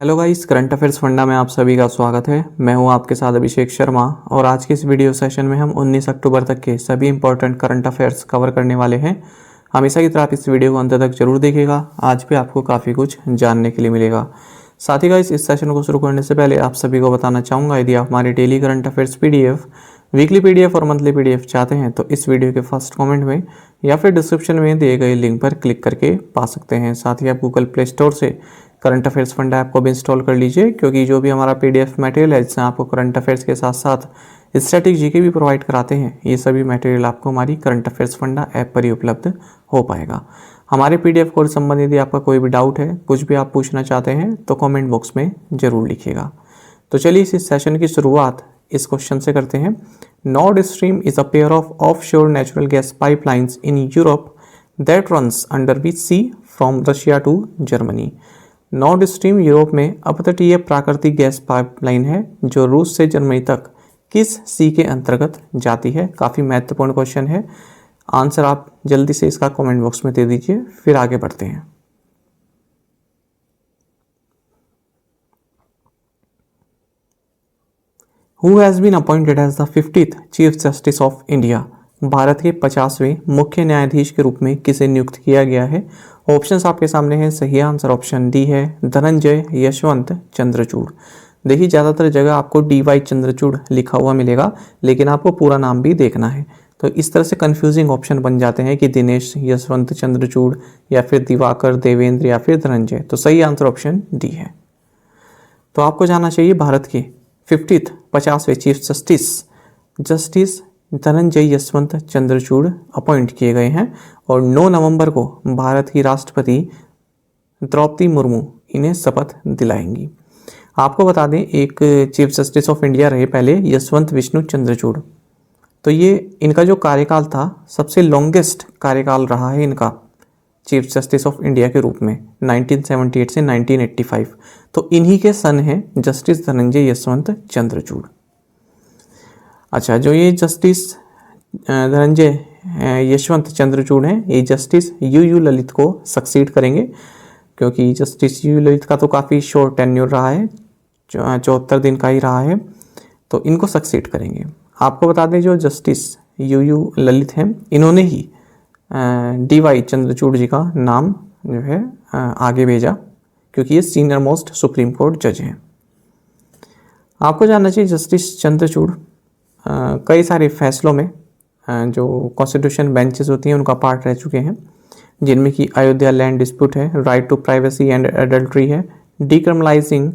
Hello guys, current affairs funda में आप सभी का स्वागत है। मैं हूं आपके साथ अभिषेक शर्मा और आज के इस वीडियो सेशन में हम 19 अक्टूबर तक के सभी इंपॉर्टेंट करंट अफेयर्स कवर करने वाले हैं। हमेशा की तरह आप इस वीडियो को अंत तक जरूर देखिएगा, आज भी आपको काफ़ी कुछ जानने के लिए मिलेगा। साथ ही गाइस, इस सेशन को शुरू करने से पहले आप सभी को बताना चाहूँगा, यदि आप हमारे daily current affairs PDF, weekly PDF और मंथली PDF चाहते हैं तो इस वीडियो के फर्स्ट कमेंट में या फिर डिस्क्रिप्शन में दिए गए लिंक पर क्लिक करके पा सकते हैं। साथ ही आप गूगल प्ले स्टोर से करंट अफेयर्स फंडा ऐप को भी इंस्टॉल कर लीजिए, क्योंकि जो भी हमारा PDF मटेरियल है जिसमें आपको करंट अफेयर्स के साथ साथ स्टैटिक जीके भी प्रोवाइड कराते हैं, ये सभी मटेरियल आपको हमारी करंट अफेयर्स फंडा ऐप पर ही उपलब्ध हो पाएगा। हमारे PDF कोर्स संबंधित यदि आपका कोई भी डाउट है, कुछ भी आप पूछना चाहते हैं तो कमेंट बॉक्स में ज़रूर लिखिएगा। तो चलिए इस सेशन की शुरुआत इस क्वेश्चन से करते हैं। Nord Stream is a pair of offshore natural gas pipelines in Europe that runs under which sea from Russia to Germany. Nord Stream Europe में अपतटीय प्राकृतिक गैस पाइपलाइन है जो रूस से जर्मनी तक किस सी के अंतर्गत जाती है। काफ़ी महत्वपूर्ण क्वेश्चन है, आंसर आप जल्दी से इसका कमेंट बॉक्स में दे दीजिए, फिर आगे बढ़ते हैं। Who has been appointed as the 50th chief justice of India? Bharat के 50वें मुख्य न्यायाधीश के रूप में किसे नियुक्त किया गया है? ऑप्शंस आपके सामने हैं। सही आंसर ऑप्शन डी है, धनंजय यशवंत चंद्रचूड़। देखिए, ज़्यादातर जगह आपको DY चंद्रचूड़ लिखा हुआ मिलेगा, लेकिन आपको पूरा नाम भी देखना है। तो इस तरह से कंफ्यूजिंग ऑप्शन बन जाते हैं कि दिनेश यशवंत चंद्रचूड़ या फिर दिवाकर देवेंद्र या फिर धनंजय। तो सही आंसर ऑप्शन डी है। तो आपको जानना चाहिए भारत के 50वें chief justice Dhananjaya Yeshwant Chandrachud appoint किए गए हैं और 9 नवंबर को भारत की राष्ट्रपति द्रौपदी मुर्मू इन्हें शपथ दिलाएंगी। आपको बता दें, एक चीफ जस्टिस ऑफ इंडिया रहे पहले यशवंत विष्णु चंद्रचूड़। तो ये इनका जो कार्यकाल था, सबसे लॉन्गेस्ट कार्यकाल रहा है इनका चीफ जस्टिस ऑफ इंडिया के रूप में, 1978 से 1985। तो इन्हीं के सन हैं जस्टिस धनंजय यशवंत चंद्रचूड़। अच्छा, जो ये जस्टिस धनंजय यशवंत चंद्रचूड़ हैं, ये जस्टिस यू ललित को सक्सीड करेंगे, क्योंकि जस्टिस यू ललित का तो काफ़ी शॉर्ट टेन्योर रहा है, 74 दिन का ही रहा है, तो इनको सक्सीड करेंगे। आपको बता दें, जो जस्टिस यू ललित हैं, इन्होंने ही DY चंद्रचूड़ जी का नाम जो है आगे भेजा, क्योंकि ये सीनियर मोस्ट सुप्रीम कोर्ट जज हैं। आपको जानना चाहिए, जस्टिस चंद्रचूड़ कई सारे फैसलों में जो कॉन्स्टिट्यूशन बेंचेस होती हैं उनका पार्ट रह चुके हैं, जिनमें कि अयोध्या लैंड डिस्प्यूट है, right to privacy and adultery है, डिक्रिमिनलाइजिंग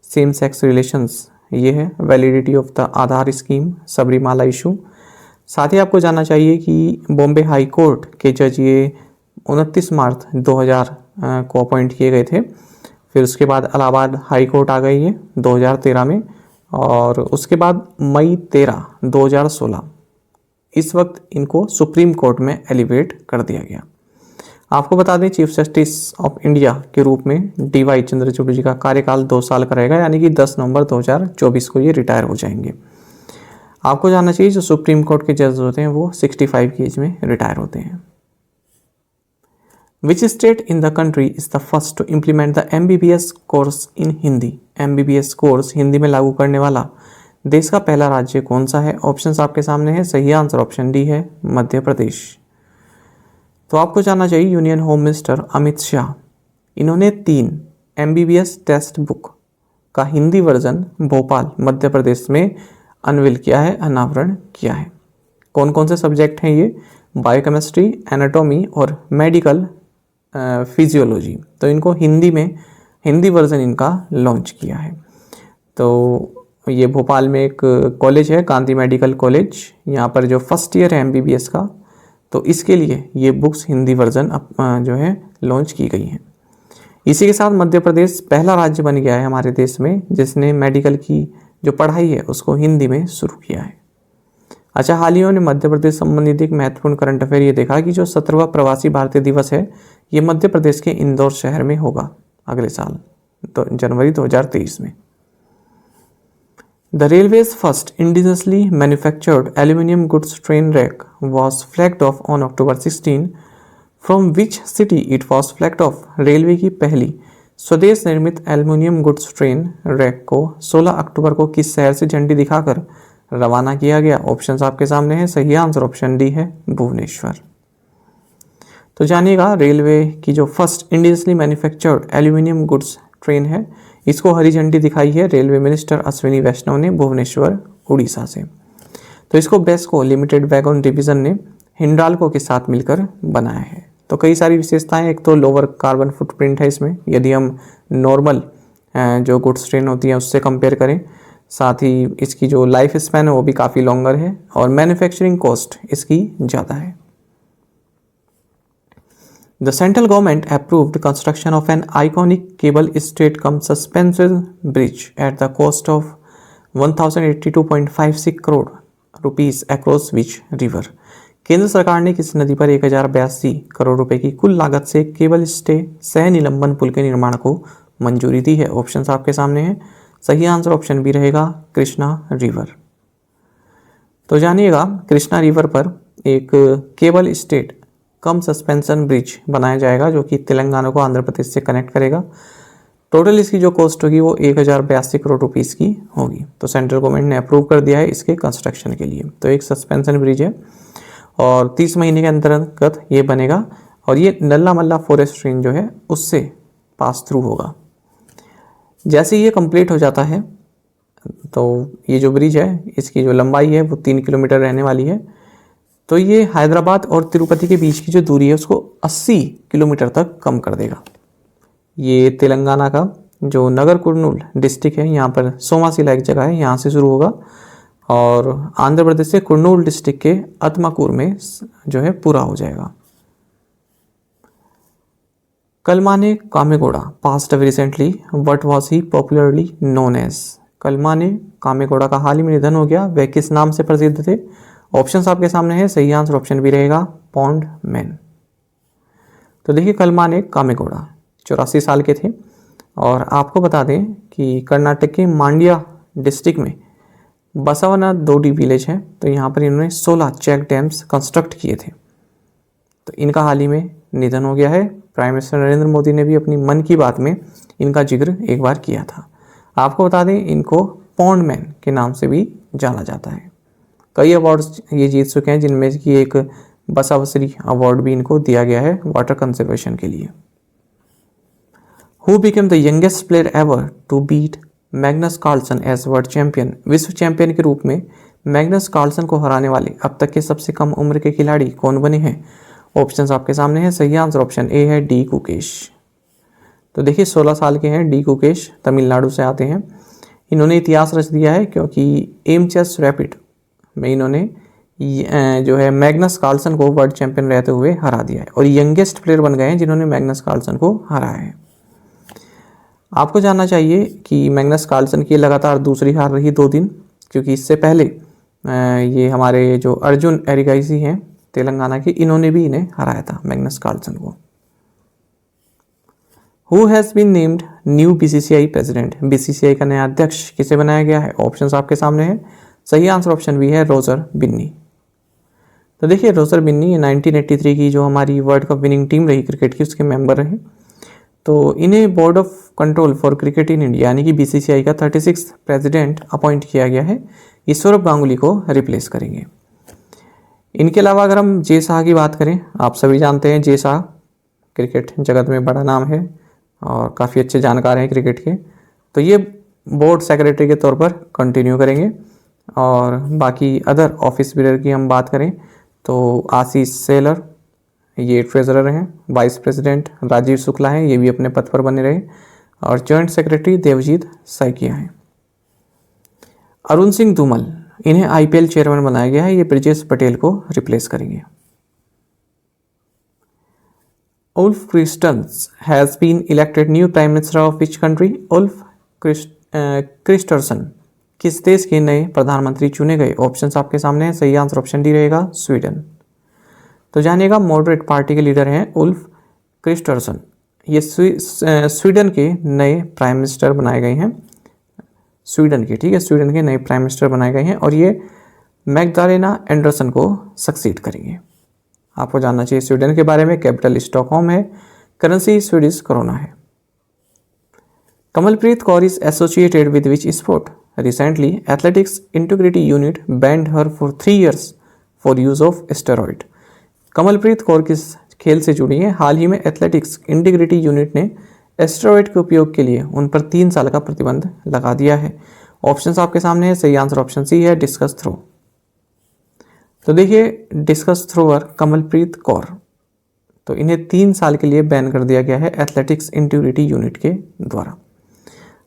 सेम सेक्स रिलेशंस ये है, validity of the Aadhaar scheme, Sabarimala issue. साथ ही आपको जानना चाहिए कि बॉम्बे हाई कोर्ट के जज ये 29 मार्च 2000 को अपॉइंट किए गए थे। फिर उसके बाद इलाहाबाद हाई कोर्ट आ गई है 2013 में, और उसके बाद मई 13, 2016 इस वक्त इनको सुप्रीम कोर्ट में एलिवेट कर दिया गया। आपको बता दें, चीफ जस्टिस ऑफ इंडिया के रूप में DY चंद्रचूड़ जी का कार्यकाल 2 साल का रहेगा, यानी कि 10 नवंबर 2024 को ये रिटायर हो जाएंगे। आपको जानना चाहिए, जो सुप्रीम कोर्ट के जज होते हैं वो 65 की एज में रिटायर होते हैं। Which state in the country is the first to implement the MBBS course in Hindi? MBBS course Hindi में लागू करने वाला देश का पहला राज्य कौन सा है? ऑप्शंस आपके सामने है। सही आंसर ऑप्शन डी है, मध्य प्रदेश। तो आपको जानना चाहिए, union home minister Amit Shah, इन्होंने 3 MBBS टेक्स्ट बुक का हिंदी वर्जन भोपाल मध्य प्रदेश में अनवील किया है, अनावरण किया है। कौन कौन से सब्जेक्ट हैं ये? बायोकेमिस्ट्री, एनाटॉमी और मेडिकल फिजियोलॉजी। तो इनको हिंदी में हिंदी वर्जन इनका लॉन्च किया है। तो ये भोपाल में एक कॉलेज है, गांधी मेडिकल कॉलेज, यहाँ पर जो फर्स्ट ईयर है MBBS का, तो इसके लिए ये बुक्स हिंदी वर्जन जो है लॉन्च की गई हैं। इसी के साथ मध्य प्रदेश पहला राज्य बन गया है हमारे देश में जिसने मेडिकल की जो पढ़ाई है उसको हिंदी में शुरू किया है। अच्छा, हाल ही में मध्य प्रदेश संबंधित एक महत्वपूर्ण करंट अफेयर ये देखा कि जो 17वां प्रवासी भारतीय दिवस है ये मध्य प्रदेश के इंदौर शहर में होगा अगले साल, तो जनवरी 2023 में। The railways first indigenously manufactured aluminium goods train rack was flagged of on October 16 from which city it was flagged of? Railway की पहली स्वदेश निर्मित एल्युमिनियम गुड्स ट्रेन रैक को 16 अक्टूबर को किस शहर से झंडी दिखाकर रवाना किया गया? ऑप्शंस आपके सामने हैं। सही आंसर ऑप्शन डी है, भुवनेश्वर। तो जानिएगा, रेलवे की जो first indigenously manufactured aluminium goods train है, इसको हरी झंडी दिखाई है रेलवे मिनिस्टर अश्विनी वैष्णव ने भुवनेश्वर, उड़ीसा से। तो इसको बेस्को लिमिटेड वैगन डिवीजन ने हिंडाल्को के साथ मिलकर बनाया है। तो कई सारी विशेषताएं, एक तो लोअर कार्बन फुटप्रिंट है इसमें, यदि हम नॉर्मल जो गुड्स ट्रेन होती है उससे कंपेयर करें। साथ ही इसकी जो लाइफ स्पैन है वो भी काफ़ी लॉन्गर है और मैन्युफैक्चरिंग कॉस्ट इसकी ज़्यादा है। The central government approved construction of an iconic cable stayed cum suspension bridge at the cost of 1082.56 crore rupees across which river? केंद्र सरकार ने किस नदी पर 1082 करोड़ रुपए की कुल लागत से केबल स्टे सह निलंबन पुल के निर्माण को मंजूरी दी है? ऑप्शंस आपके सामने हैं। सही आंसर ऑप्शन बी रहेगा, कृष्णा रिवर। तो जानिएगा, कृष्णा रिवर पर एक केबल स्टेट कम सस्पेंशन ब्रिज बनाया जाएगा जो कि तेलंगाना को आंध्र प्रदेश से कनेक्ट करेगा। टोटल इसकी जो कॉस्ट होगी वो 1082 करोड़ रुपीस की होगी। तो सेंट्रल गवर्नमेंट ने अप्रूव कर दिया है इसके कंस्ट्रक्शन के लिए। तो एक सस्पेंशन ब्रिज है और 30 महीने के अंतर्गत ये बनेगा और ये नल्ला मल्ला फॉरेस्ट रेंज जो है उससे पास थ्रू होगा। जैसे ये कंप्लीट हो जाता है तो ये जो ब्रिज है इसकी जो लंबाई है वो 3 किलोमीटर रहने वाली है। तो ये हैदराबाद और तिरुपति के बीच की जो दूरी है उसको 80 किलोमीटर तक कम कर देगा। ये तेलंगाना का जो नगर कुर्नूल डिस्ट्रिक्ट है, यहाँ पर सोमासिला एक जगह है, यहाँ से शुरू होगा और आंध्र प्रदेश से कुर्नूल डिस्ट्रिक्ट के अतमाकुर में जो है पूरा हो जाएगा। Kalmane Kamegowda passed away recently, what was he popularly known as? Kalmane Kamegowda का हाल ही में निधन हो गया, वह किस नाम से प्रसिद्ध थे? ऑप्शंस आपके सामने है। सही आंसर ऑप्शन भी रहेगा, पॉन्ड मैन। तो देखिए, कलमाने कामेगौड़ा 84 साल के थे और आपको बता दें कि कर्नाटक के मांड्या डिस्ट्रिक्ट में बसवनाडोडी विलेज है, तो यहाँ पर इन्होंने 16 चेक डैम्स कंस्ट्रक्ट किए थे। तो इनका हाल ही में निधन हो गया है। प्राइम मिनिस्टर नरेंद्र मोदी ने भी अपनी मन की बात में इनका जिक्र एक बार किया था। आपको बता दें, इनको पॉन्ड मैन के नाम से भी जाना जाता है। कई अवार्ड्स ये जीत चुके हैं, जिनमें की एक बसावसरी अवार्ड भी इनको दिया गया है वाटर कंजर्वेशन के लिए। Who became the youngest player ever to beat Magnus Carlsen as world champion? विश्व चैंपियन के रूप में मैग्नस कार्लसन को हराने वाले अब तक के सबसे कम उम्र के खिलाड़ी कौन बने हैं? ऑप्शंस आपके सामने हैं। सही आंसर ऑप्शन ए है, डी कुकेश। तो देखिए, 16 साल के हैं डी कुकेश, तमिलनाडु से आते हैं। इन्होंने इतिहास रच दिया है क्योंकि एम चेस रैपिड में इन्होंने जो है मैग्नस कार्लसन को वर्ल्ड चैंपियन रहते हुए हरा दिया है और यंगेस्ट प्लेयर बन गए हैं जिन्होंने मैग्नस कार्लसन को हराया है। आपको जानना चाहिए कि मैग्नस कार्लसन की लगातार दूसरी हार रही 2 दिन, क्योंकि इससे पहले ये हमारे जो अर्जुन एरिगाइसी हैं तेलंगाना के, इन्होंने भी इन्हें हराया था मैग्नस कार्लसन को। Who has been named new BCCI president? BCCI का नया अध्यक्ष किसे बनाया गया है? ऑप्शंस आपके सामने हैं। सही आंसर ऑप्शन बी है, रोजर बिन्नी। तो देखिए, रोजर बिन्नी 1983 की जो हमारी वर्ल्ड कप विनिंग टीम रही क्रिकेट की, उसके मेंबर रहे। तो इन्हें board of control for cricket in India यानी कि बीसीसीआई का 36th प्रेसिडेंट अपॉइंट किया गया है। ये सौरभ गांगुली को रिप्लेस करेंगे। इनके अलावा अगर हम जे शाह की बात करें, आप सभी जानते हैं जे शाह क्रिकेट जगत में बड़ा नाम है और काफ़ी अच्छे जानकार हैं क्रिकेट के। तो ये बोर्ड सेक्रेटरी के तौर पर कंटिन्यू करेंगे। और बाकी अदर ऑफिस बीयर की हम बात करें तो आशीष सेलर ये ट्रेजरर हैं। वाइस प्रेसिडेंट राजीव शुक्ला हैं, ये भी अपने पद पर बने रहे। और जॉइंट सेक्रेटरी देवजीत सैकिया हैं। अरुण सिंह धूमल, इन्हें आईपीएल चेयरमैन बनाया गया है, ये ब्रिजेश पटेल को रिप्लेस करेंगे। Ulf Kristersson has been elected new prime minister of which country? Ulf Kristersson किस देश के नए प्रधानमंत्री चुने गए? ऑप्शंस आपके सामने हैं। सही आंसर ऑप्शन डी रहेगा, स्वीडन। तो जानिएगा, मॉडरेट पार्टी के लीडर हैं उल्फ क्रिस्टर्सन। ये स्वीडन के नए प्राइम मिनिस्टर बनाए गए हैं, स्वीडन के, ठीक है, स्वीडन के नए प्राइम मिनिस्टर बनाए गए हैं और ये मैग्दालेना एंडरसन को सक्सीड करेंगे। आपको जानना चाहिए स्वीडन के बारे में। कैपिटल स्टॉकहोम है, करेंसी स्वीडिश करोना है। Kamalpreet Kaur is associated with which sport? Recently, Athletics Integrity Unit banned her for 3 years for use of steroid. Kamalpreet Kaur किस खेल से जुड़ी है? हाल ही में एथलेटिक्स इंटीग्रिटी यूनिट ने एस्टेरॉइड के उपयोग के लिए उन पर 3 साल का प्रतिबंध लगा दिया है। ऑप्शंस आपके सामने है, सही आंसर ऑप्शन सी है, डिस्कस थ्रो। तो देखिए, डिस्कस थ्रोअर कमलप्रीत कौर, तो इन्हें 3 साल के लिए बैन कर दिया गया है एथलेटिक्स इंटीग्रिटी यूनिट के द्वारा।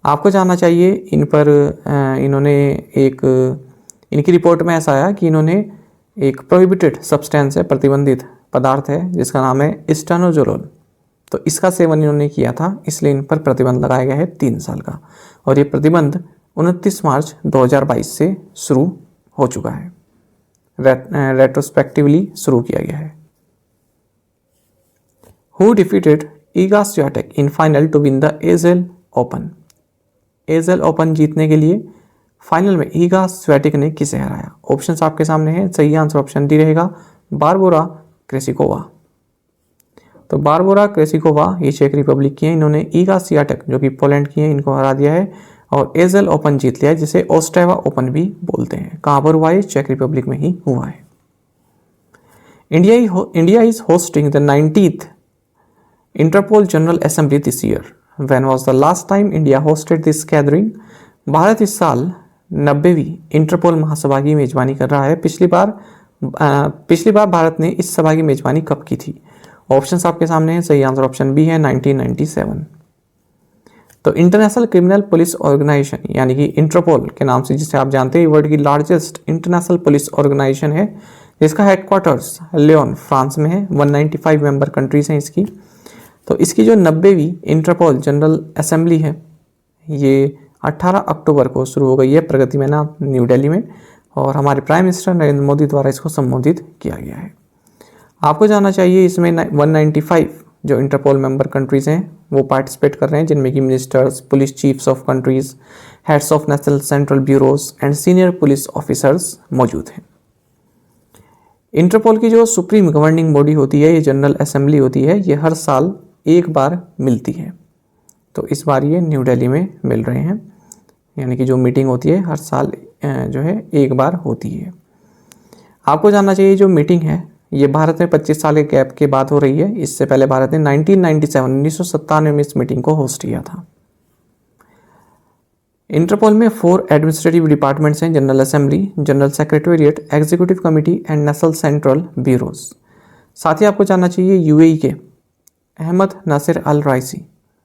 आपको जानना चाहिए इन पर इन्होंने एक इनकी रिपोर्ट में ऐसा आया कि इन्होंने एक प्रोहिबिटेड सब्सटेंस है, प्रतिबंधित पदार्थ है, जिसका नाम है स्टेनोजोलोल, तो इसका सेवन इन्होंने किया था, इसलिए इन पर प्रतिबंध लगाया गया है 3 साल का। और ये प्रतिबंध 29 मार्च 2022 से शुरू हो चुका है, रेट्रोस्पेक्टिवली शुरू किया गया है। Who defeated Iga Swiatek in final to win the एजेल ओपन? एजेल ओपन जीतने के लिए फाइनल में ईगा स्वियाटेक ने किसे हराया? ऑप्शंस आपके सामने हैं, सही आंसर ऑप्शन डी रहेगा, बारबोरा क्रेसिकोवा। तो बारबोरा क्रेसिकोवा ये चेक रिपब्लिक की है, इन्होंने ईगा स्वियाटेक जो कि पोलैंड की है, इनको हरा दिया है और एजेल ओपन जीत लिया है, जिसे ओस्ट्रेवा ओपन भी बोलते हैं। कहाँ पर हुआ है? चेक रिपब्लिक में ही हुआ है। India is hosting the 90th Interpol general assembly this year. When was the last time India hosted this gathering? Bharat इस साल 90वीं इंटरपोल महासभा की मेजबानी कर रहा है। पिछली बार भारत ने इस सभा की मेजबानी कब की थी? ऑप्शंस आपके सामने हैं, सही आंसर ऑप्शन बी है, 1997। तो इंटरनेशनल क्रिमिनल पुलिस ऑर्गेनाइजेशन यानी कि इंटरपोल के नाम से जिसे आप जानते हैं, वर्ल्ड की लार्जेस्ट इंटरनेशनल पुलिस ऑर्गेनाइजेशन है, जिसका हेडक्वार्टर्स लियोन फ्रांस में है। 195 मेंबर कंट्रीज हैं इसकी। तो इसकी जो 90वीं इंटरपोल जनरल असेंबली है, ये 18 अक्टूबर को शुरू हो गई है प्रगति में ना, न्यू दिल्ली में, और हमारे प्राइम मिनिस्टर नरेंद्र मोदी द्वारा इसको संबोधित किया गया है। आपको जानना चाहिए इसमें 195 जो इंटरपोल मेंबर कंट्रीज हैं वो पार्टिसिपेट कर रहे हैं, जिनमें कि ministers, police chiefs of countries, heads of national central bureaus and senior police officers मौजूद हैं। इंटरपोल की जो सुप्रीम गवर्निंग बॉडी होती है, ये जनरल असेंबली होती है, ये हर साल एक बार मिलती है। तो इस बार ये न्यू दिल्ली में मिल रहे हैं, यानी कि जो मीटिंग होती है हर साल जो है एक बार होती है। आपको जानना चाहिए जो मीटिंग है ये भारत में 25 साल के गैप के बाद हो रही है। इससे पहले भारत ने 1997 में इस मीटिंग को होस्ट किया था। इंटरपोल में 4 एडमिनिस्ट्रेटिव डिपार्टमेंट्स हैं, general assembly, general secretariat, executive committee and national central bureaus. साथ ही आपको जानना चाहिए यूएई के अहमद नासिर अल राइसी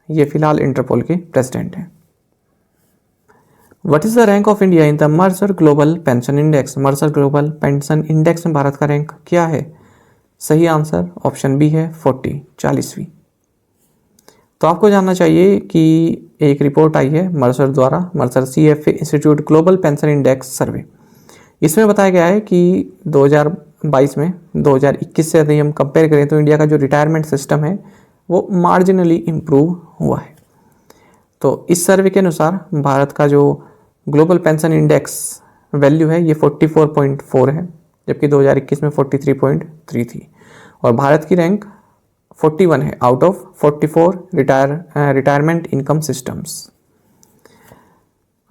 ये फिलहाल इंटरपोल के प्रेसिडेंट हैं। What is the rank of India in the Mercer global pension index? Mercer global pension index में भारत का रैंक क्या है? सही आंसर ऑप्शन बी है 40वीं। तो आपको जानना चाहिए कि एक रिपोर्ट आई है मर्सर द्वारा, Mercer CFA institute global pension index survey. इसमें बताया गया है कि 2022 में 2021 से यदि हम कंपेयर करें तो इंडिया का जो रिटायरमेंट सिस्टम है वो मार्जिनली इम्प्रूव हुआ है। तो इस सर्वे के अनुसार भारत का जो ग्लोबल पेंशन इंडेक्स वैल्यू है ये 44.4 है, जबकि 2021 में 43.3 थी, और भारत की रैंक 41 है out of 44 retirement income systems.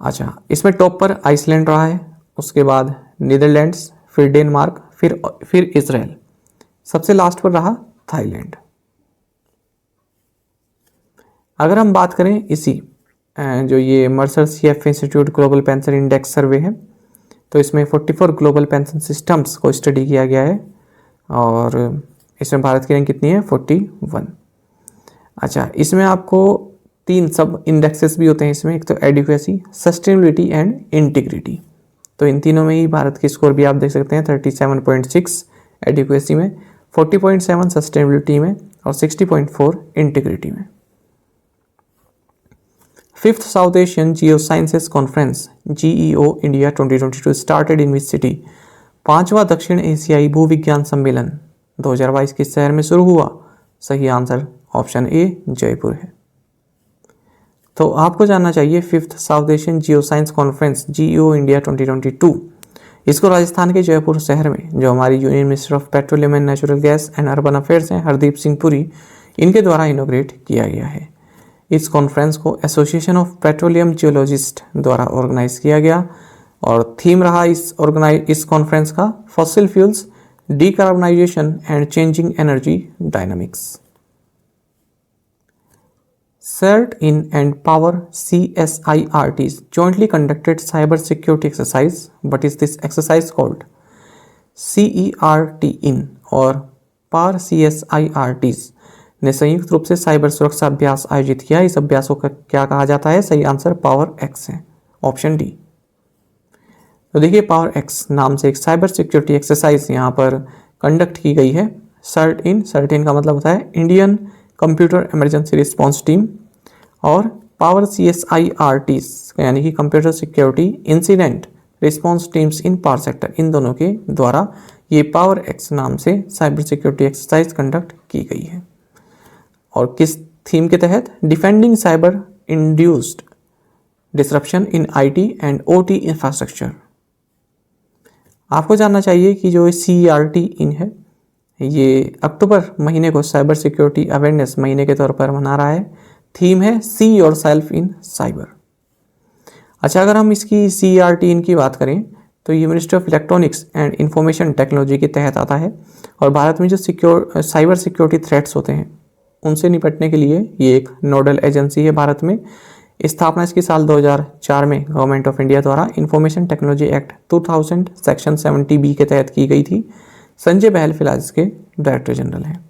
अच्छा, इसमें टॉप पर आइसलैंड रहा है, उसके बाद नीदरलैंड्स, फिर डेनमार्क, फिर इजराइल, सबसे लास्ट पर रहा थाईलैंड। अगर हम बात करें इसी जो ये Mercer CFA institute global pension index survey है, तो इसमें 44 ग्लोबल पेंशन सिस्टम्स को स्टडी किया गया है और इसमें भारत की रैंक कितनी है? 41। अच्छा, इसमें आपको 3 सब इंडेक्सेस भी होते हैं इसमें, एक तो एडिक्वेसी, सस्टेनेबिलिटी एंड इंटीग्रिटी। तो इन तीनों में ही भारत की स्कोर भी आप देख सकते हैं, 37.6 एडिक्वेसी में, 40.7 सस्टेनेबिलिटी में और 60.4 इंटीग्रिटी में। 5th South Asian geosciences conference GEO India 2022 started in which city? 5वां दक्षिण एशियाई भूविज्ञान सम्मेलन 2022 किस शहर में शुरू हुआ? सही आंसर ऑप्शन ए जयपुर है। तो आपको जानना चाहिए 5th South Asian geo science conference GEO India 2022, इसको राजस्थान के जयपुर शहर में जो हमारी union minister of petroleum and natural gas and urban affairs हैं हरदीप सिंह पुरी, इनके द्वारा इनोग्रेट किया गया है। इस कॉन्फ्रेंस को एसोसिएशन ऑफ पेट्रोलियम जियोलॉजिस्ट द्वारा ऑर्गेनाइज किया गया और थीम रहा इस कॉन्फ्रेंस का fossil fuels, decarbonisation and changing energy dynamics. CERT-IN and Power CSIRTs jointly conducted cyber security exercise. What is this exercise called? CERT-IN और Power CSIRTs ने संयुक्त रूप से साइबर सुरक्षा अभ्यास आयोजित किया। इस अभ्यास को क्या कहा जाता है? सही आंसर पावर एक्स है, ऑप्शन डी। तो देखिए पावर एक्स नाम से एक साइबर सिक्योरिटी एक्सरसाइज यहाँ पर कंडक्ट की गई है। CERT-IN का मतलब होता है Indian computer emergency response team, और पावर CSIRTs यानी कि computer security incident response teams in power sector, इन दोनों के द्वारा ये पावर एक्स नाम से साइबर सिक्योरिटी एक्सरसाइज कंडक्ट की गई है। और किस थीम के तहत? Defending cyber induced disruption in IT and OT infrastructure. आपको जानना चाहिए कि जो CERT-IN है ये अक्टूबर महीने को साइबर सिक्योरिटी अवेयरनेस महीने के तौर पर मना रहा है। थीम है सी योरसेल्फ इन साइबर। अच्छा, अगर हम इसकी CERT-IN की बात करें तो ये ministry of electronics and information technology के तहत आता है और भारत में जो साइबर सिक्योरिटी थ्रेट्स होते हैं उनसे निपटने के लिए ये एक नोडल एजेंसी है भारत में। स्थापना इसकी साल 2004 में गवर्नमेंट ऑफ इंडिया द्वारा information technology act 2000 section 70B के तहत की गई थी। संजय बहल फिलहाल इसके डायरेक्टर जनरल हैं।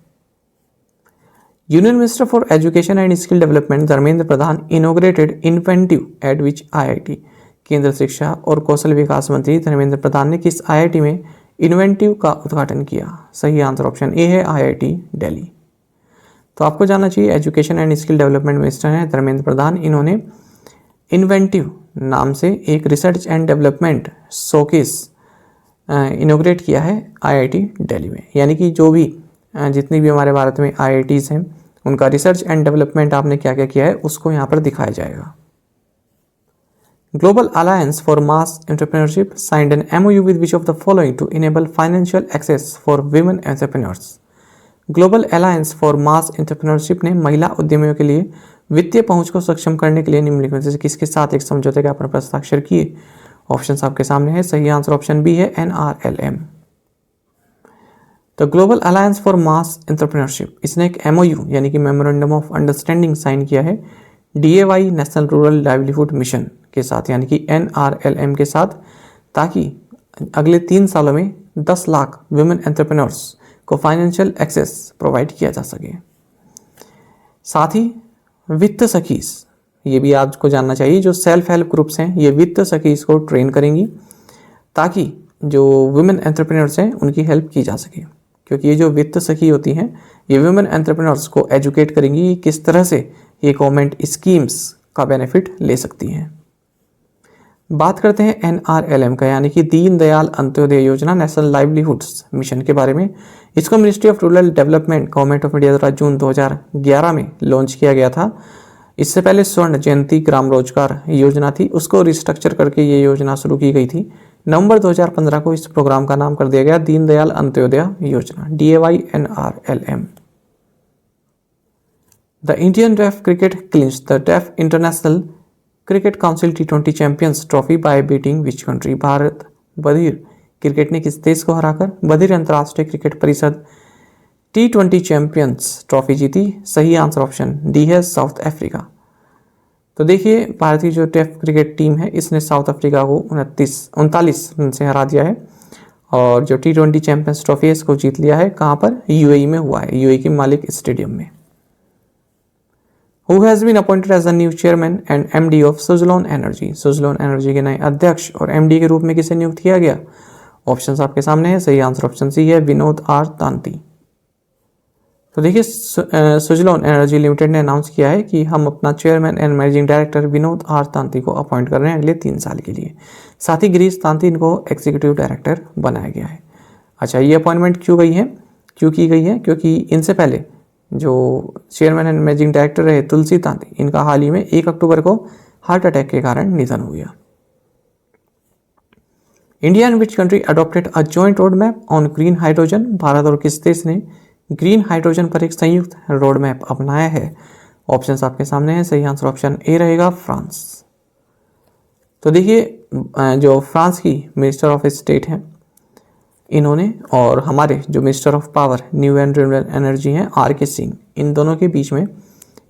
Union minister for education and skill development Dharmendra Pradhan inaugurated inventive eight which IIT। केंद्र शिक्षा और कौशल विकास मंत्री धर्मेंद्र प्रधान ने किस IIT में इन्वेंटिव का उद्घाटन किया? सही आंसर ऑप्शन ए है, IIT दिल्ली। तो आपको जानना चाहिए education and skill development minister हैं धर्मेंद्र प्रधान। इन्होंने इन्वेंटिव नाम से एक रिसर्च एंड डेवलपमेंट शोकेस इनोग्रेट किया है IIT दिल्ली में। यानी कि जो भी जितनी भी हमारे भारत में IITs हैं उनका रिसर्च एंड डेवलपमेंट आपने क्या क्या किया है उसको यहाँ पर दिखाया जाएगा। Global alliance for mass entrepreneurship signed an MOU with which of the following to enable financial access for women entrepreneurs. Global alliance for mass entrepreneurship ने महिला उद्यमियों के लिए वित्तीय पहुंच को सक्षम करने के लिए निम्नलिखित में से किसके साथ एक समझौते ज्ञापन पर हस्ताक्षर किए? ऑप्शन आपके सामने है, सही आंसर ऑप्शन बी है, NRLM। The global alliance for mass entrepreneurship, इसने एक MOU यानी कि मेमोरेंडम ऑफ अंडरस्टैंडिंग साइन किया है DAY national rural livelihood mission के साथ यानी कि NRLM के साथ, ताकि अगले 3 सालों में 10 लाख वुमेन एंटरप्रेन्योर्स को फाइनेंशियल एक्सेस प्रोवाइड किया जा सके। साथ ही वित्त सखीज, ये भी आपको जानना चाहिए, जो सेल्फ हेल्प ग्रुप्स हैं ये वित्त सखीज को ट्रेन करेंगी ताकि जो वुमेन एंटरप्रेन्योर्स हैं उनकी हेल्प की जा सके। क्योंकि ये जो वित्त सखी होती हैं ये वुमेन एंटरप्रेन्योर्स को एजुकेट करेंगी कि किस तरह से ये गवर्नमेंट स्कीम्स का बेनिफिट ले सकती हैं। बात करते हैं NRLM का यानी कि दीन दयाल अंत्योदय योजना नेशनल लाइवलीहुड्स मिशन के बारे में। इसको ministry of rural development government of India द्वारा जून 2011 में लॉन्च किया गया था। इससे पहले स्वर्ण जयंती ग्राम रोजगार योजना थी, उसको रिस्ट्रक्चर करके ये योजना शुरू की गई थी। नवंबर 2015 को इस प्रोग्राम का नाम कर दिया गया Deen Dayal Antyodaya Yojana, DAY NRLM। The Indian deaf cricket clinch the deaf international cricket council T20 champions trophy by beating which country. Bharat बधिर क्रिकेट ने किस देश को हराकर बधिर अंतर्राष्ट्रीय क्रिकेट परिषद T20 चैंपियंस ट्रॉफी जीती? सही आंसर ऑप्शन डी है, साउथ अफ्रीका। तो देखिए भारत की जो टेस्ट क्रिकेट टीम है इसने साउथ अफ्रीका को 39 रन से हरा दिया है और जो T20 चैंपियंस ट्रॉफी है इसको जीत लिया है। कहाँ पर? UAE में हुआ है, UAE के मालिक स्टेडियम में। Who has been appointed as the new chairman and MD of Suzlon Energy? Suzlon Energy के नए अध्यक्ष और MD के रूप में किसे नियुक्त किया गया? ऑप्शंस आपके सामने है, सही आंसर ऑप्शन सी है, विनोद आर तांती। तो देखिए सुजलॉन एनर्जी लिमिटेड ने अनाउंस किया है कि हम अपना chairman and managing director Vinod R Tanti को अपॉइंट कर रहे हैं अगले 3 साल के लिए। साथ ही गिरीश तांती इनको एग्जीक्यूटिव डायरेक्टर बनाया गया है। अच्छा, ये अपॉइंटमेंट क्यों की गई है? क्योंकि इनसे पहले जो चेयरमैन एंड मैनेजिंग डायरेक्टर रहे तुलसी तांती, इनका हाल ही में 1 अक्टूबर को हार्ट अटैक के कारण निधन हो गया। India and which country adopted a joint road map on green hydrogen? Bharat और किस देश ने ग्रीन हाइड्रोजन पर एक संयुक्त रोड मैप अपनाया है? ऑप्शंस आपके सामने हैं, सही आंसर ऑप्शन ए रहेगा, फ्रांस। तो देखिए जो फ्रांस की मिनिस्टर ऑफ स्टेट हैं इन्होंने, और हमारे जो minister of power new and renewable energy हैं आर.के. सिंह, इन दोनों के बीच में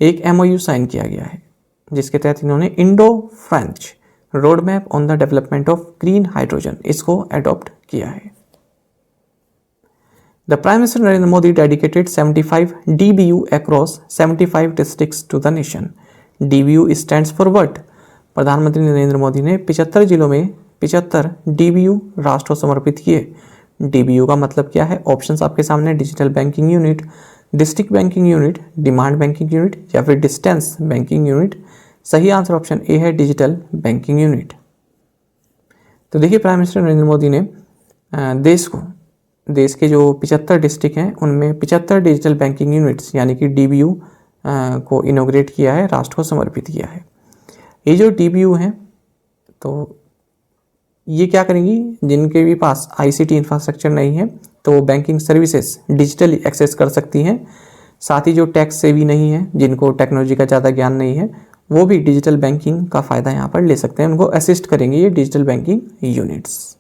एक एमओयू साइन किया गया है, जिसके तहत इन्होंने Indo French road map on the development of green hydrogen इसको अडॉप्ट किया है। The prime minister Narendra Modi dedicated 75 DBU across 75 districts to the nation. DBU stands for what? प्रधानमंत्री नरेंद्र मोदी ने 75 जिलों में 75 DBU राष्ट्र को समर्पित किए। DBU का मतलब क्या है? ऑप्शंस आपके सामने, digital banking unit, district banking unit, demand banking unit या फिर डिस्टेंस बैंकिंग यूनिट। सही आंसर ऑप्शन ए है, डिजिटल बैंकिंग यूनिट। तो देखिए प्राइम मिनिस्टर नरेंद्र मोदी ने देश के जो 75 डिस्ट्रिक्ट हैं उनमें 75 डिजिटल बैंकिंग यूनिट्स यानी कि DBU को इनोग्रेट किया है, राष्ट्र को समर्पित किया है। ये जो DBU हैं तो ये क्या करेंगी? जिनके भी पास ICT इंफ्रास्ट्रक्चर नहीं है तो वो बैंकिंग सर्विसेज डिजिटली एक्सेस कर सकती हैं। साथ ही जो टैक्स सेवी नहीं है, जिनको टेक्नोलॉजी का ज़्यादा ज्ञान नहीं है, वो भी डिजिटल बैंकिंग का फ़ायदा यहाँ पर ले सकते हैं। उनको असिस्ट करेंगे ये डिजिटल बैंकिंग यूनिट्स।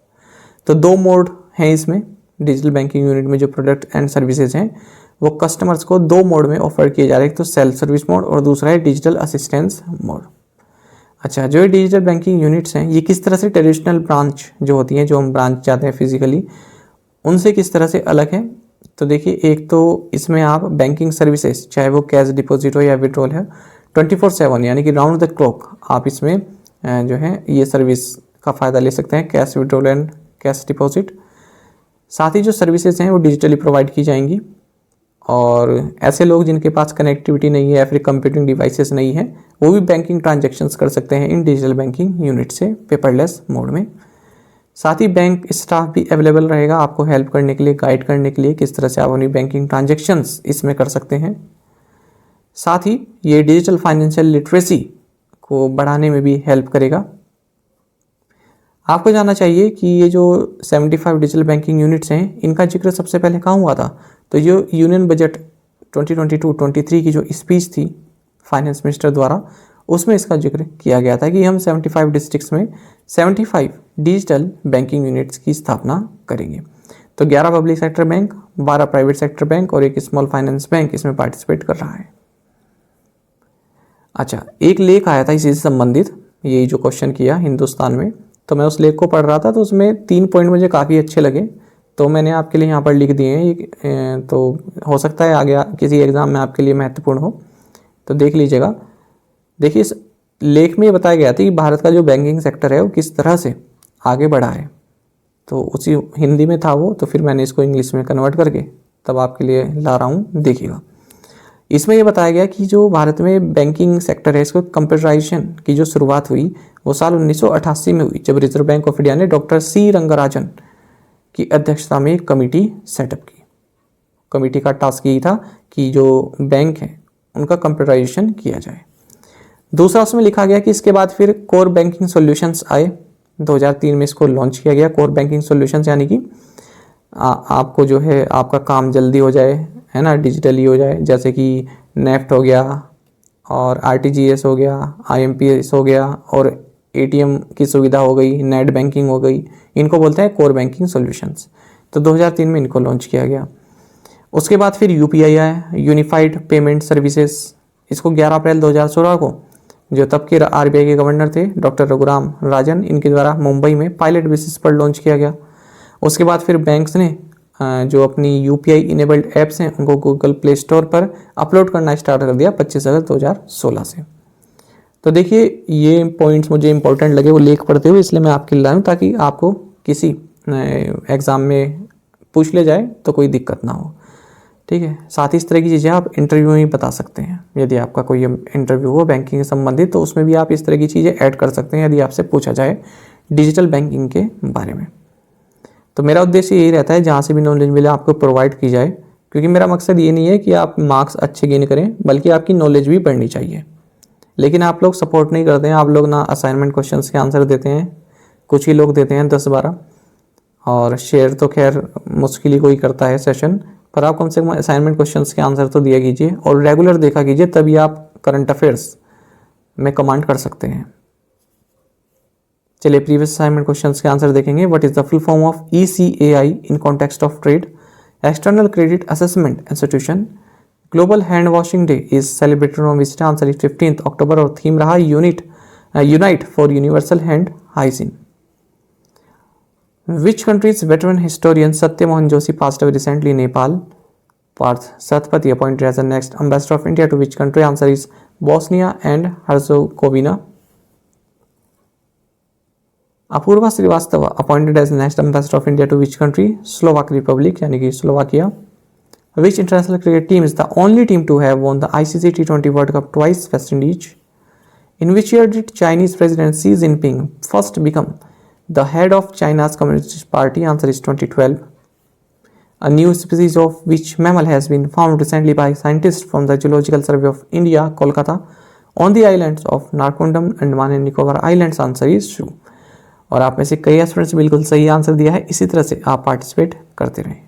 तो 2 मोड हैं इसमें। डिजिटल बैंकिंग यूनिट में जो प्रोडक्ट एंड सर्विसेज हैं वो कस्टमर्स को 2 मोड में ऑफर किए जा रहे हैं, तो सेल्फ सर्विस मोड और दूसरा है डिजिटल असिस्टेंस मोड। अच्छा, जो ये डिजिटल बैंकिंग यूनिट्स हैं ये किस तरह से ट्रेडिशनल ब्रांच जो होती हैं, जो हम ब्रांच जाते हैं फिजिकली, उनसे किस तरह से अलग है? तो देखिए, एक तो इसमें आप बैंकिंग सर्विसेज, चाहे वो कैश डिपॉजिट हो या विड्रॉल है, 24/7 यानी कि राउंड द क्लॉक आप इसमें जो है ये सर्विस का फ़ायदा ले सकते हैं, cash withdrawal and cash deposit. साथ ही जो सर्विसेज हैं वो डिजिटली प्रोवाइड की जाएंगी, और ऐसे लोग जिनके पास कनेक्टिविटी नहीं है या फिर कंप्यूटिंग डिवाइसेस नहीं है वो भी बैंकिंग ट्रांजैक्शंस कर सकते हैं इन डिजिटल बैंकिंग यूनिट से पेपरलेस मोड में। साथ ही बैंक स्टाफ भी अवेलेबल रहेगा आपको हेल्प करने के लिए, गाइड करने के लिए किस तरह से आप अपनी बैंकिंग ट्रांजैक्शंस इसमें कर सकते हैं। साथ ही ये डिजिटल फाइनेंशियल लिटरेसी को बढ़ाने में भी हेल्प करेगा। आपको जानना चाहिए कि ये जो 75 डिजिटल बैंकिंग यूनिट्स हैं इनका जिक्र सबसे पहले कहाँ हुआ था? तो जो यूनियन बजट 2022-23 की जो स्पीच थी फाइनेंस मिनिस्टर द्वारा, उसमें इसका जिक्र किया गया था कि हम 75 डिस्ट्रिक्ट्स में 75 डिजिटल बैंकिंग यूनिट्स की स्थापना करेंगे। तो 11 public sector bank, 12 private sector bank और एक स्मॉल फाइनेंस बैंक इसमें पार्टिसिपेट कर रहा है। अच्छा, एक लेख आया था इसी से संबंधित, यही जो क्वेश्चन किया हिंदुस्तान में, तो मैं उस लेख को पढ़ रहा था तो उसमें 3 पॉइंट मुझे काफ़ी अच्छे लगे, तो मैंने आपके लिए यहाँ पर लिख दिए हैं। तो हो सकता है आगे किसी एग्ज़ाम में आपके लिए महत्वपूर्ण हो, तो देख लीजिएगा। देखिए, इस लेख में ये बताया गया था कि भारत का जो बैंकिंग सेक्टर है वो किस तरह से आगे बढ़ा है। तो उसी हिंदी में था वो, तो फिर मैंने इसको इंग्लिश में कन्वर्ट करके तब आपके लिए ला रहा हूँ, देखिएगा। इसमें यह बताया गया कि जो भारत में बैंकिंग सेक्टर है इसको कंप्यूटराइजेशन की जो शुरुआत हुई वो साल 1988 में हुई, जब रिजर्व बैंक ऑफ इंडिया ने डॉक्टर सी रंगराजन की अध्यक्षता में एक कमेटी सेटअप की। कमेटी का टास्क यही था कि जो बैंक है उनका कंप्यूटराइजेशन किया जाए। दूसरा उसमें लिखा गया कि इसके बाद फिर कोर बैंकिंग सॉल्यूशंस आए, 2003 में इसको लॉन्च किया गया। कोर बैंकिंग सॉल्यूशंस यानी कि आपको जो है आपका काम जल्दी हो जाए, है ना, डिजिटली हो जाए, जैसे कि नेफ्ट हो गया और RTGS हो गया, IMPS हो गया और ATM की सुविधा हो गई, नेट बैंकिंग हो गई, इनको बोलते हैं कोर बैंकिंग सॉल्यूशंस। तो 2003 में इनको लॉन्च किया गया। उसके बाद फिर UPI आया, यूनिफाइड पेमेंट सर्विसेज। इसको 11 अप्रैल 2016 को जो तब के RBI के गवर्नर थे डॉक्टर रघुराम राजन, इनके द्वारा मुंबई में पायलट बेसिस पर लॉन्च किया गया। उसके बाद फिर बैंक्स ने जो अपनी UPI इनेबल्ड ऐप्स हैं उनको गूगल प्ले स्टोर पर अपलोड करना स्टार्ट कर दिया 25 अगस्त 2016 से। तो देखिए, ये पॉइंट्स मुझे इंपॉर्टेंट लगे वो लेख पढ़ते हुए, इसलिए मैं आपके लिए लाया हूँ ताकि आपको किसी एग्ज़ाम में पूछ ले जाए तो कोई दिक्कत ना हो, ठीक है। साथ ही इस तरह की चीज़ें आप इंटरव्यू में ही बता सकते हैं। यदि आपका कोई इंटरव्यू हो बैंकिंग से संबंधित तो उसमें भी आप इस तरह की चीज़ें ऐड कर सकते हैं यदि आपसे पूछा जाए डिजिटल बैंकिंग के बारे में। तो मेरा उद्देश्य यही रहता है जहाँ से भी नॉलेज मिले आपको प्रोवाइड की जाए, क्योंकि मेरा मकसद ये नहीं है कि आप मार्क्स अच्छे गेन करें, बल्कि आपकी नॉलेज भी बढ़नी चाहिए। लेकिन आप लोग सपोर्ट नहीं करते हैं, आप लोग ना असाइनमेंट क्वेश्चंस के आंसर देते हैं, कुछ ही लोग देते हैं 10-12, और शेयर तो खैर मुश्किल ही कोई करता है सेशन पर। आप कम से कम असाइनमेंट क्वेश्चंस के आंसर तो दिया कीजिए और रेगुलर देखा कीजिए, तभी आप करंट अफेयर्स में कमांड कर सकते हैं। चलिए प्रीवियस असाइनमेंट क्वेश्चंस के आंसर देखेंगे। What is the full form of ECAI in context of trade? External credit assessment institution. Global hand washing day is celebrated on which day? Answer is 15 October और theme रहा unite for universal hand hygiene. Which countries veteran historian Satyamohan Joshi passed away recently? Nepal. Parth Satpathy appointed as the next ambassador of India to which country? Answer is Bosnia and Herzegovina. Apurva Srivastava appointed as next ambassador of India to which country? Slovak Republic यानी कि Slovakia. Which international cricket team is the only team to have won the ICC T20 world cup twice? West Indies. In which year did Chinese president Xi Jinping first become the head of China's communist party? Answer is 2012. A new species of which mammal has been found recently by scientists from the Zoological Survey of India, Kolkata, on the islands of Narcondam, Andaman and Nicobar Islands? Answer is true. और आप में से कई students बिल्कुल सही answer दिया है। इसी तरह से आप पार्टिसिपेट करते रहें।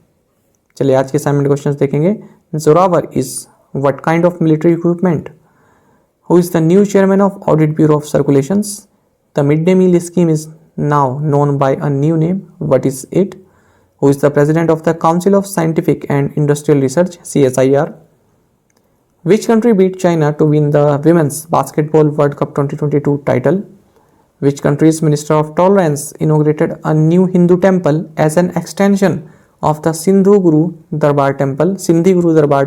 चलिए आज के असाइनमेंट क्वेश्चंस देखेंगे। Zorawar is what kind of military equipment? Who is the new chairman of audit bureau of circulations? The mid day meal scheme is now known by a new name, what is it? Who is the president of the Council of Scientific and Industrial Research, CSIR? Which country beat China to win the Women's Basketball World Cup 2022 title? Which country's Minister of Tolerance inaugurated a new Hindu temple as an extension of the Sindhi Guru Darbar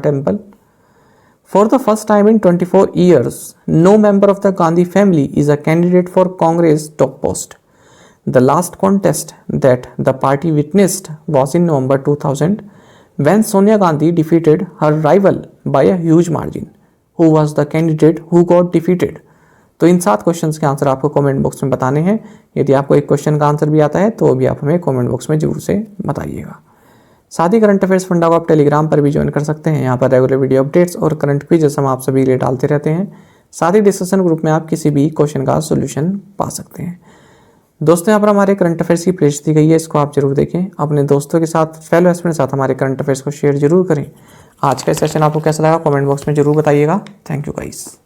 Temple? For the first time in 24 years, no member of the Gandhi family is a candidate for Congress top post. The last contest that the party witnessed was in November 2000 when Sonia Gandhi defeated her rival by a huge margin. Who was the candidate who got defeated? तो इन 7 questions के answer आपको comment box में बताने हैं। यदि आपको एक question का आंसर भी आता है तो भी आप हमें कमेंट बॉक्स में जरूर से बताइएगा। साथ ही करंट अफेयर्स फंडा को आप टेलीग्राम पर भी ज्वाइन कर सकते हैं। यहाँ पर रेगुलर वीडियो अपडेट्स और करंट क्विज़ हम आप सभी लिए डालते रहते हैं। साथ ही डिस्कशन ग्रुप में आप किसी भी क्वेश्चन का सोल्यूशन पा सकते हैं। दोस्तों यहाँ पर हमारे करंट अफेयर्स की प्लेलिस्ट दी गई है, इसको आप जरूर देखें। अपने दोस्तों के साथ, फेलो स्टूडेंट के साथ हमारे करंट अफेयर्स को शेयर जरूर करें। आज का सेशन आपको कैसा लगा कमेंट बॉक्स में जरूर बताइएगा। Thank you guys.